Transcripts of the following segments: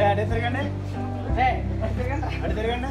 అడే తిరగండి అడే తిరగండి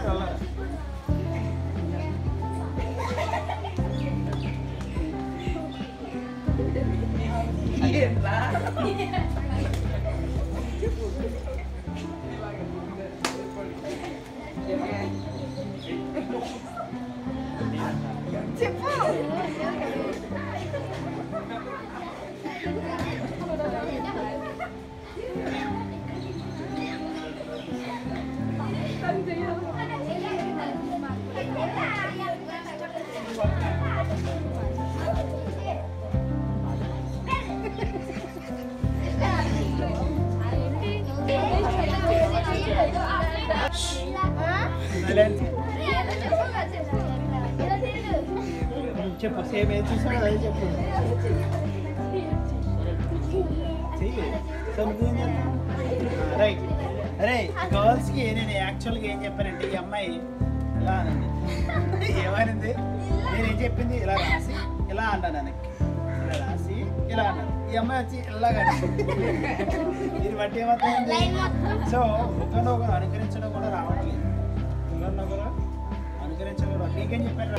చెప్పు చెప్పు సేమ్ ఏది చూసావు అదే చెప్పు రైట్ అరే గర్ల్స్కి నేను యాక్చువల్గా ఏం చెప్పానంటే ఈ అమ్మాయి ఇలా అనండి ఏమనింది నేనేం చెప్పింది ఇలా రాసి ఇలా అన్నాను వెనక్కి ఇలా రాసి ఇలా అన్నాను ఈ అమ్మాయి వచ్చి ఇలాగా దీన్ని బట్టి ఏమవుతుంది సో ఒకరినొకరు అనుకరించడం కూడా రావట్లేదు ఒకరినొకరు అనుకరించడం కూడా నీకేం చెప్పాను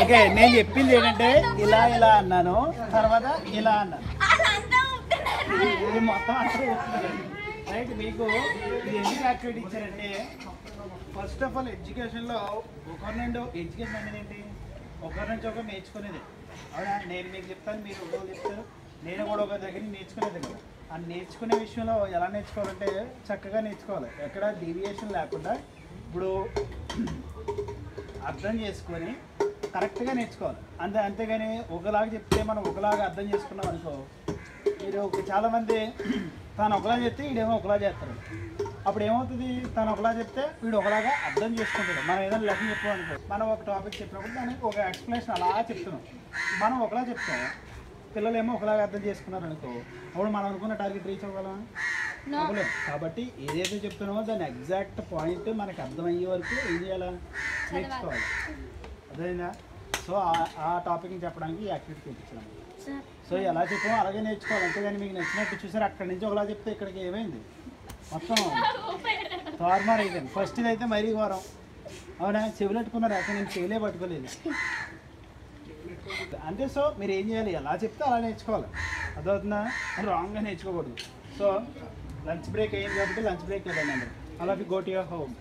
ఓకే నేను చెప్పింది ఏంటంటే ఇలా ఇలా అన్నాను తర్వాత ఇలా అన్నాను ఇది మొత్తం అసలు రైట్ మీకు ఇది ఎందుకు యాక్టివిటీ ఇచ్చారంటే ఫస్ట్ ఆఫ్ ఆల్ ఎడ్యుకేషన్లో ఒకరి నుండి ఎడ్యుకేషన్ అనేది ఏంటి ఒకరి నుంచి ఒకరు నేర్చుకునేది అవునా నేను మీకు చెప్తాను మీరు ఒకరు చెప్తారు నేను కూడా ఒకరి దగ్గర నేర్చుకునేది కదా ఆ నేర్చుకునే విషయంలో ఎలా నేర్చుకోవాలంటే చక్కగా నేర్చుకోవాలి ఎక్కడ డీవియేషన్ లేకుండా ఇప్పుడు అర్థం చేసుకొని కరెక్ట్గా నేర్చుకోవాలి అంతేగాని ఒకలాగా చెప్తే మనం ఒకలాగా అర్థం చేసుకున్నాం అనుకో మీరు చాలామంది తాను ఒకలా చెప్తే వీడేమో ఒకలా చేస్తారు అప్పుడు ఏమవుతుంది తను ఒకలా చెప్తే వీడు ఒకలాగా అర్థం చేసుకుంటాడు మనం ఏదైనా లెసన్ చెప్పామనుకో మనం ఒక టాపిక్ చెప్పినప్పుడు దానికి ఒక ఎక్స్ప్లెనేషన్ అలా చెప్తున్నాం మనం ఒకలా చెప్తాం పిల్లలు ఏమో ఒకలాగా అర్థం చేసుకున్నారు అనుకో అప్పుడు మనం అనుకున్న టార్గెట్ రీచ్ అవ్వాలా అవ్వలేం కాబట్టి ఏదైతే చెప్తున్నామో దాని ఎగ్జాక్ట్ పాయింట్ మనకు అర్థమయ్యే వరకు ఏం చేయాలా నేర్చుకోవాలి అదేనా సో ఆ టాపిక్ని చెప్పడానికి యాక్టివిటీ చూపించాను సో ఎలా చెప్పామో అలాగే నేర్చుకోవాలి అంతేగాని మీకు నచ్చినట్టు చూసారు అక్కడి నుంచి ఒకలా చెప్తే ఇక్కడికి ఏమైంది మొత్తం తారుమారు అయిపోయింది ఫస్ట్ ఇది అయితే మరీ ఘోరం అవునా చెవులు పెట్టుకున్నారు అక్కడ నేను చెవులే పట్టుకోలేదు అంతే సో మీరు ఏం చేయాలి ఎలా చెప్తే అలా నేర్చుకోవాలి అదవుతుందా రాంగ్గా నేర్చుకోకూడదు సో లంచ్ బ్రేక్ అయ్యింది కాబట్టి లంచ్ బ్రేక్ వెళ్ళండి అలా గో టు యువర్ హోమ్